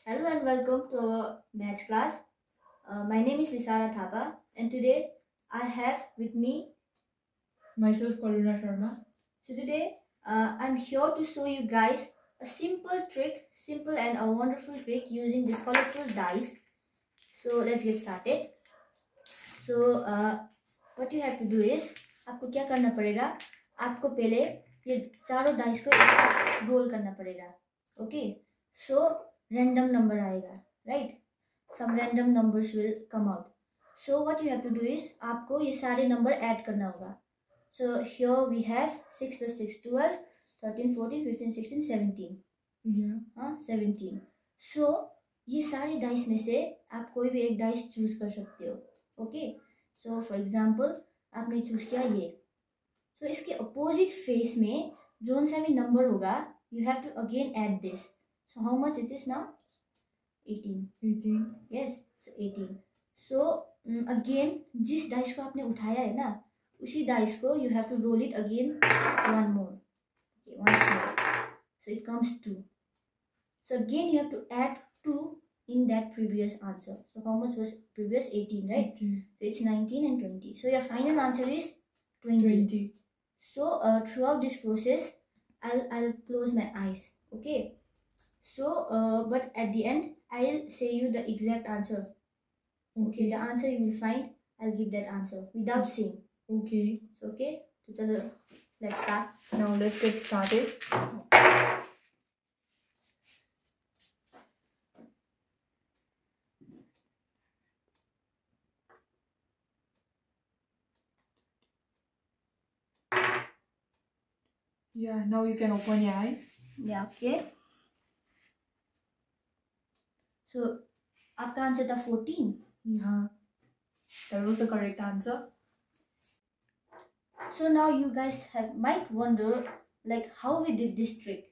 Hello and welcome to our maths class. My name is Lisara Thapa and today I have with me myself Karuna Sharma. So today I'm here to show you guys a simple and a wonderful trick using this colorful dice. So let's get started. So what you have to do is आपको क्या करना पड़ेगा, आपको पहले ये चारों dice को एक साथ रोल करना पड़ेगा. ओके, सो random number आएगा, right? Some random numbers will come out. So what you have to do is आपको ये सारे number add करना होगा. So here we have 6 plus 6 12, 13 14 15 16 17. Yeah. 17. So ये सारे डाइस में से आप कोई भी एक डाइस चूज कर सकते हो. ओके, सो फॉर एग्जाम्पल आपने चूज किया ये. तो इसके अपोजिट फेस में जोन सा भी नंबर होगा, you have to again add this. So how much it is now? 18. Yes, so 18. So again जिस डाइस को आपने उठाया है ना, उसी डाइस को you have to roll it again one more. Okay, once more. So it comes 2. So again you have to add 2 in that previous answer. So how much was previous? 18, right? 18. So it's 19 and 20. So your final answer is 20. So throughout this process, I'll close my eyes. Okay. So but at the end, I'll say you the exact answer. Okay. The answer you will find, I'll give that answer without saying. Okay. So okay. So let's start. Now let's get started. Yeah, now you can open your eyes. Yeah, okay. So, आपका answer था 14. Yeah, that was the correct answer. So now you guys might wonder like how we did this trick.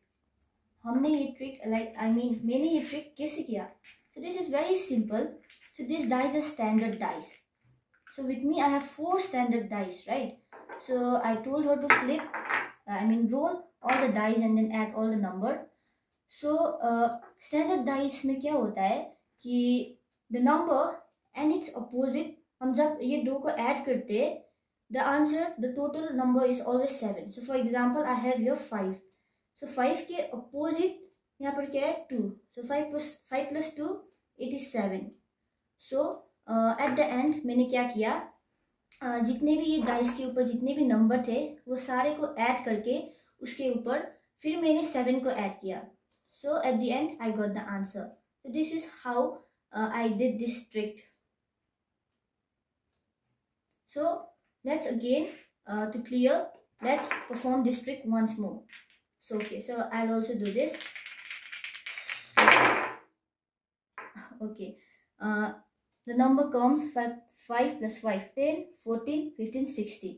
हमने ये trick मैंने ये trick कैसे किया? So this is very simple. So this dice is standard dice. So with me I have 4 standard dice, right? So I told her to flip. Roll all the dice and then add all the number. So standard dice में क्या होता है कि the number and its opposite, हम जब ये दो को add करते हैं, the total number is always 7. So for example I have here 5. So 5 के opposite यहाँ पर क्या है 2. So 5 plus 2 it is 7. So at the end मैंने क्या किया, जितने भी ये डाइस के ऊपर जितने भी नंबर थे वो सारे को ऐड करके उसके ऊपर फिर मैंने 7 को ऐड किया. So at the end I got the answer. So this is how I did this trick. So let's again to clear, let's perform this trick once more. So okay, so I will also do this. Okay, the number comes 5 plus 5, 10, 14, 15, 16.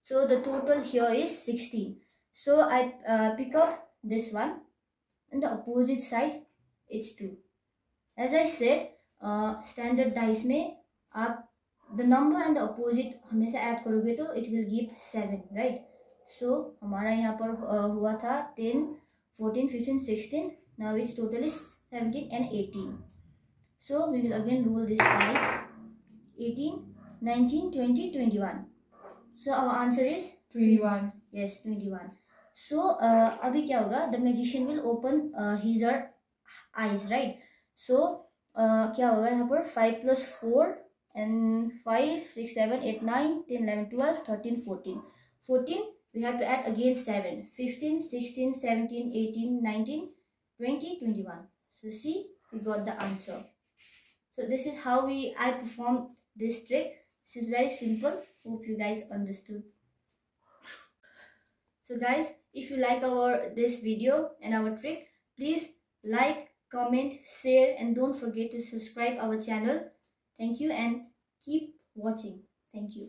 So the total here is 16. So I pick up this one and the opposite side it's 2. As I said, standard dice में आप the number and the opposite हमेशा add करोगे तो it will give 7, right? So हमारा यहाँ पर हुआ था 10, 14, 15, 16. Now its total is 17 and 18. So we will again roll this dice. 18, 19, 20, 21. So our answer is 21. Yes, 21. So अभी क्या होगा? The magician will open his or her eyes, right? So क्या होगा यहाँ पर 5 plus 4 and 5, 6, 7, 8, 9, 10, 11, 12, 13, 14. 14 we have to add again 7. 15, 16, 17, 18, 19, 20, 21. So see, we got the answer. So this is how I performed this trick. This is very simple. Hope you guys understood. So guys, if you like this video and our trick, please like, comment, share, and don't forget to subscribe our channel. Thank you and keep watching. Thank you.